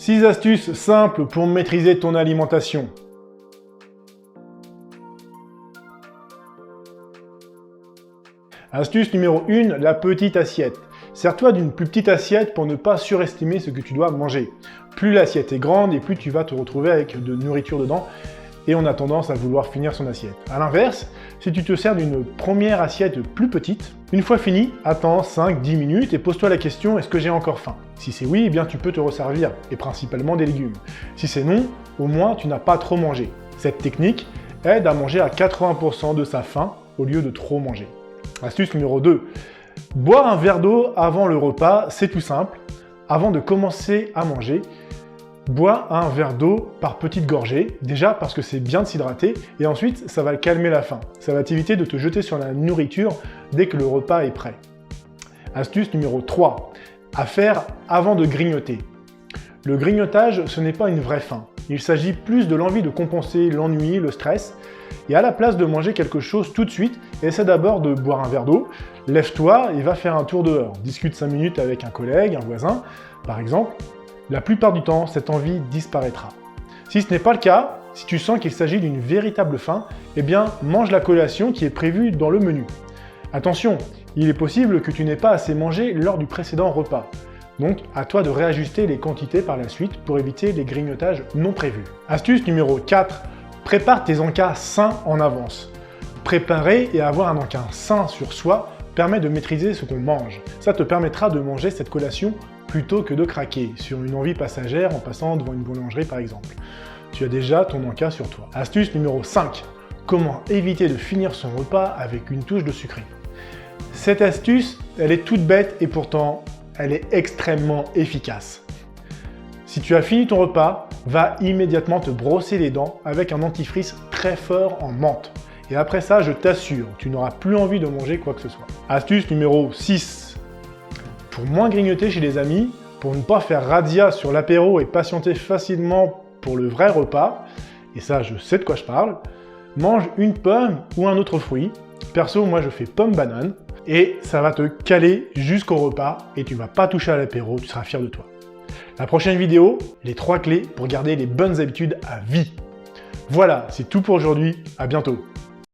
6 astuces simples pour maîtriser ton alimentation. Astuce numéro 1, la petite assiette. Sers-toi d'une plus petite assiette pour ne pas surestimer ce que tu dois manger. Plus l'assiette est grande et plus tu vas te retrouver avec de nourriture dedans et on a tendance à vouloir finir son assiette. A l'inverse, si tu te sers d'une première assiette plus petite, une fois fini, attends 5-10 minutes et pose-toi la question, est-ce que j'ai encore faim? Si c'est oui, eh bien tu peux te resservir, et principalement des légumes. Si c'est non, au moins tu n'as pas trop mangé. Cette technique aide à manger à 80% de sa faim au lieu de trop manger. Astuce numéro 2. Boire un verre d'eau avant le repas, c'est tout simple. Avant de commencer à manger, bois un verre d'eau par petites gorgées, déjà parce que c'est bien de s'hydrater, et ensuite ça va calmer la faim. Ça va t'éviter de te jeter sur la nourriture dès que le repas est prêt. Astuce numéro 3. À faire avant de grignoter. Le grignotage, ce n'est pas une vraie faim. Il s'agit plus de l'envie de compenser l'ennui, le stress, et à la place de manger quelque chose tout de suite, essaie d'abord de boire un verre d'eau, lève-toi et va faire un tour dehors. Discute 5 minutes avec un collègue, un voisin, par exemple. La plupart du temps, cette envie disparaîtra. Si ce n'est pas le cas, si tu sens qu'il s'agit d'une véritable faim, eh bien, mange la collation qui est prévue dans le menu. Attention, il est possible que tu n'aies pas assez mangé lors du précédent repas. Donc, à toi de réajuster les quantités par la suite pour éviter les grignotages non prévus. Astuce numéro 4. Prépare tes encas sains en avance. Préparer et avoir un encas sain sur soi permet de maîtriser ce qu'on mange. Ça te permettra de manger cette collation plutôt que de craquer sur une envie passagère en passant devant une boulangerie par exemple. Tu as déjà ton encas sur toi. Astuce numéro 5. Comment éviter de finir son repas avec une touche de sucré. Cette astuce, elle est toute bête et pourtant, elle est extrêmement efficace. Si tu as fini ton repas, va immédiatement te brosser les dents avec un dentifrice très fort en menthe. Et après ça, je t'assure, tu n'auras plus envie de manger quoi que ce soit. Astuce numéro 6. Pour moins grignoter chez les amis, pour ne pas faire radia sur l'apéro et patienter facilement pour le vrai repas, et ça je sais de quoi je parle, mange une pomme ou un autre fruit. Perso, moi je fais pomme-banane, et ça va te caler jusqu'au repas, et tu ne vas pas toucher à l'apéro, tu seras fier de toi. La prochaine vidéo, les 3 clés pour garder les bonnes habitudes à vie. Voilà, c'est tout pour aujourd'hui, à bientôt.